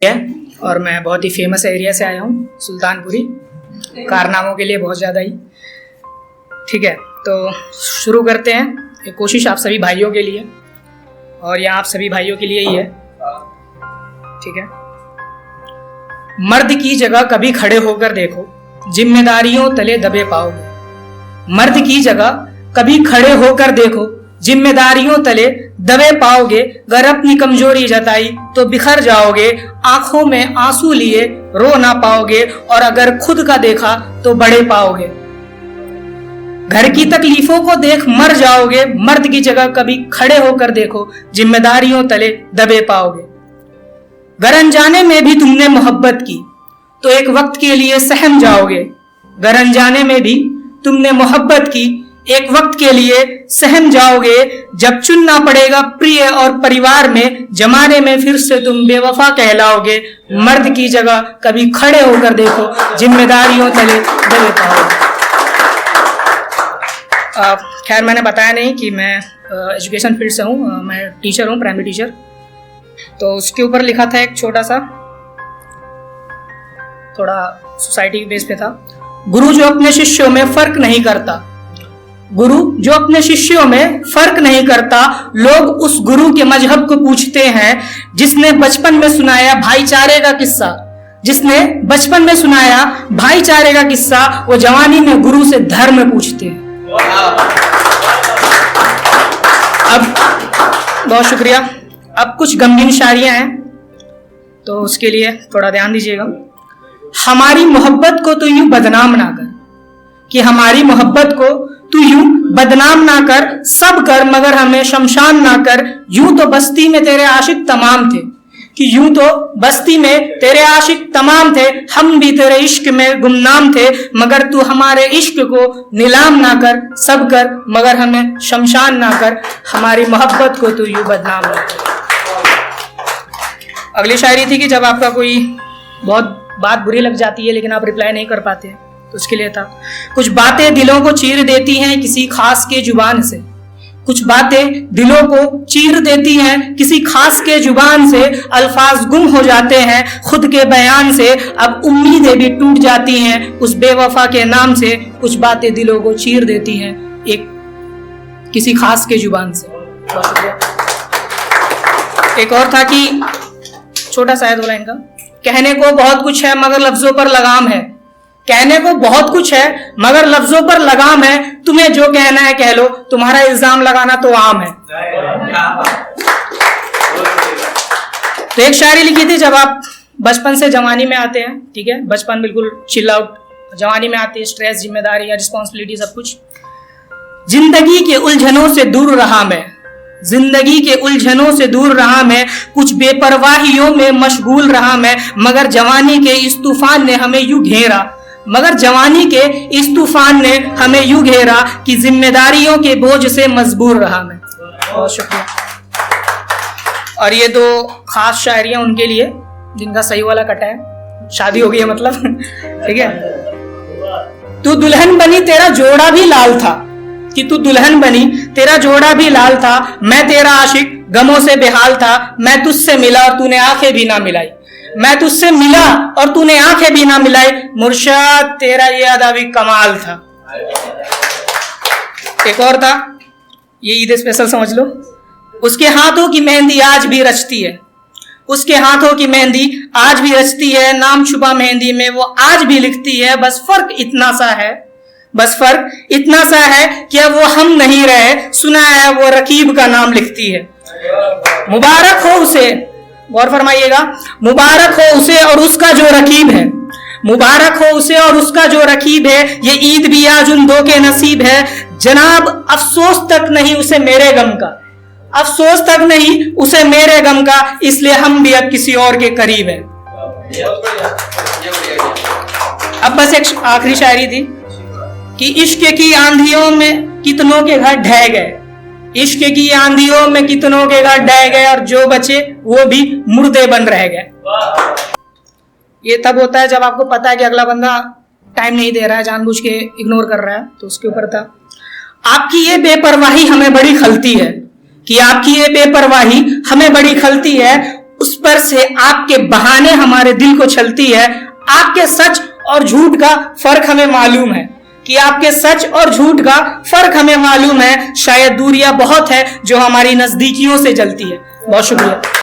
है और मैं बहुत ही फेमस एरिया से आया हूँ, सुल्तानपुरी, कारनामों के लिए बहुत ज़्यादा ही। ठीक है, तो शुरू करते हैं। ये कोशिश आप सभी भाइयों के लिए और यहाँ आप सभी भाइयों के लिए ही है। ठीक है, मर्द की जगह कभी खड़े होकर देखो, जिम्मेदारियों तले दबे पाओगे। मर्द की जगह कभी खड़े होकर देखो, जिम्मेदारियों तले दबे पाओगे। अगर अपनी कमजोरी जताई तो बिखर जाओगे, आंखों में आंसू लिए रो ना पाओगे, और अगर खुद का देखा तो बड़े पाओगे। घर की तकलीफों को देख मर जाओगे, मर्द की जगह कभी खड़े होकर देखो, जिम्मेदारियों तले दबे पाओगे। घर अनजाने में भी तुमने मोहब्बत की तो एक वक्त के लिए सहम जाओगे। घर अनजाने में भी तुमने मोहब्बत की, एक वक्त के लिए सहम जाओगे। जब चुनना पड़ेगा प्रिय और परिवार में, जमाने में फिर से तुम बेवफा कहलाओगे। मर्द की जगह कभी खड़े होकर देखो, जिम्मेदारियों तले दबे पाओगे। खैर, मैंने बताया नहीं कि मैं एजुकेशन फील्ड से हूँ, मैं टीचर हूँ, प्राइमरी टीचर। तो उसके ऊपर लिखा था एक छोटा सा, थोड़ा सोसाइटी बेस पे था। गुरु जो अपने शिष्यों में फर्क नहीं करता, गुरु जो अपने शिष्यों में फर्क नहीं करता, लोग उस गुरु के मजहब को पूछते हैं जिसने बचपन में सुनाया भाईचारे का किस्सा। जिसने बचपन में सुनाया भाईचारे का किस्सा, वो जवानी में गुरु से धर्म पूछते हैं। अब बहुत शुक्रिया। अब कुछ गमगीन शायरियां हैं, तो उसके लिए थोड़ा ध्यान दीजिएगा। हमारी मोहब्बत को तो यूं बदनाम ना कर, कि हमारी मोहब्बत को तू यूं बदनाम ना कर, सब कर मगर हमें शमशान ना कर। यूं तो बस्ती में तेरे आशिक तमाम थे, कि यूं तो बस्ती में तेरे आशिक तमाम थे, हम भी तेरे इश्क में गुमनाम थे, मगर तू हमारे इश्क को नीलाम ना कर। सब कर मगर हमें शमशान ना कर, हमारी मोहब्बत को तू यूं बदनाम ना कर। अगली शायरी थी कि जब आपका कोई बहुत बात बुरी लग जाती है लेकिन आप रिप्लाई नहीं कर पाते, तो उसके लिए था। कुछ बातें दिलों को चीर देती हैं किसी खास के जुबान से, कुछ बातें दिलों को चीर देती हैं किसी खास के जुबान से। अल्फाज गुम हो जाते हैं खुद के बयान से, अब उम्मीदें भी टूट जाती हैं उस बेवफा के नाम से। कुछ बातें दिलों को चीर देती हैं एक किसी खास के जुबान से। एक और था कि छोटा सा है, 2 लाइन का। कहने को बहुत कुछ है मगर लफ्जों पर लगाम है, कहने को बहुत कुछ है मगर लफ्जों पर लगाम है। तुम्हें जो कहना है कह लो, तुम्हारा इल्जाम लगाना तो आम है। तो एक शायरी लिखी थी, जब आप बचपन से जवानी में आते हैं, ठीक है, बचपन बिल्कुल चिल आउट, जवानी में आती है स्ट्रेस, जिम्मेदारी, रिस्पॉन्सिबिलिटी, सब कुछ। जिंदगी के उलझनों से दूर रहा मैं, जिंदगी के उलझनों से दूर रहा मैं, कुछ बेपरवाहियों में मशगूल रहा मैं, मगर जवानी के इस तूफान ने हमें यूं घेरा, मगर जवानी के इस तूफान ने हमें यूं घेरा, कि जिम्मेदारियों के बोझ से मजबूर रहा मैं। बहुत शुक्रिया। और ये 2 खास शायरियां उनके लिए जिनका सही वाला कटा है, शादी हो गई है मतलब। ठीक है। तू दुल्हन बनी तेरा जोड़ा भी लाल था, कि तू दुल्हन बनी तेरा जोड़ा भी लाल था, मैं तेरा आशिक गमों से बेहाल था। मैं तुझसे मिला और तूने आंखें भी ना मिलाई, मैं तुझसे मिला और तूने आंखें भी ना मिलाई, मुर्शिद तेरा ये अदा भी कमाल था। एक और था, ये ईद स्पेशल समझ लो। उसके हाथों की मेहंदी आज भी रचती है, उसके हाथों की मेहंदी आज भी रचती है, नाम छुपा मेहंदी में वो आज भी लिखती है। बस फर्क इतना सा है, बस फर्क इतना सा है कि अब वो हम नहीं रहे, सुना है वो रकीब का नाम लिखती है। मुबारक हो उसे, गौर फरमाइएगा, मुबारक हो उसे और उसका जो रकीब है, मुबारक हो उसे और उसका जो रकीब है। ये ईद भी आज उन 2 के नसीब है, जनाब अफसोस तक नहीं उसे मेरे गम का, अफसोस तक नहीं उसे मेरे गम का, इसलिए हम भी अब किसी और के करीब हैं। अब बस एक आखिरी शायरी थी कि इश्क की आंधियों में कितनों के घर ढह गए, इश्क की आंधियों में कितनों के घर ढह गए, और जो बचे वो भी मुर्दे बन रह गए। ये तब होता है जब आपको पता है कि अगला बंदा टाइम नहीं दे रहा है, जानबूझ के इग्नोर कर रहा है, तो उसके ऊपर था। आपकी ये बेपरवाही हमें बड़ी खलती है, कि आपकी ये बेपरवाही हमें बड़ी खलती है, उस पर से आपके बहाने हमारे दिल को छलती है। आपके सच और झूठ का फर्क हमें मालूम है कि आपके सच और झूठ का फर्क हमें मालूम है। शायद दूरियां बहुत है जो हमारी नजदीकियों से जलती है। बहुत शुक्रिया।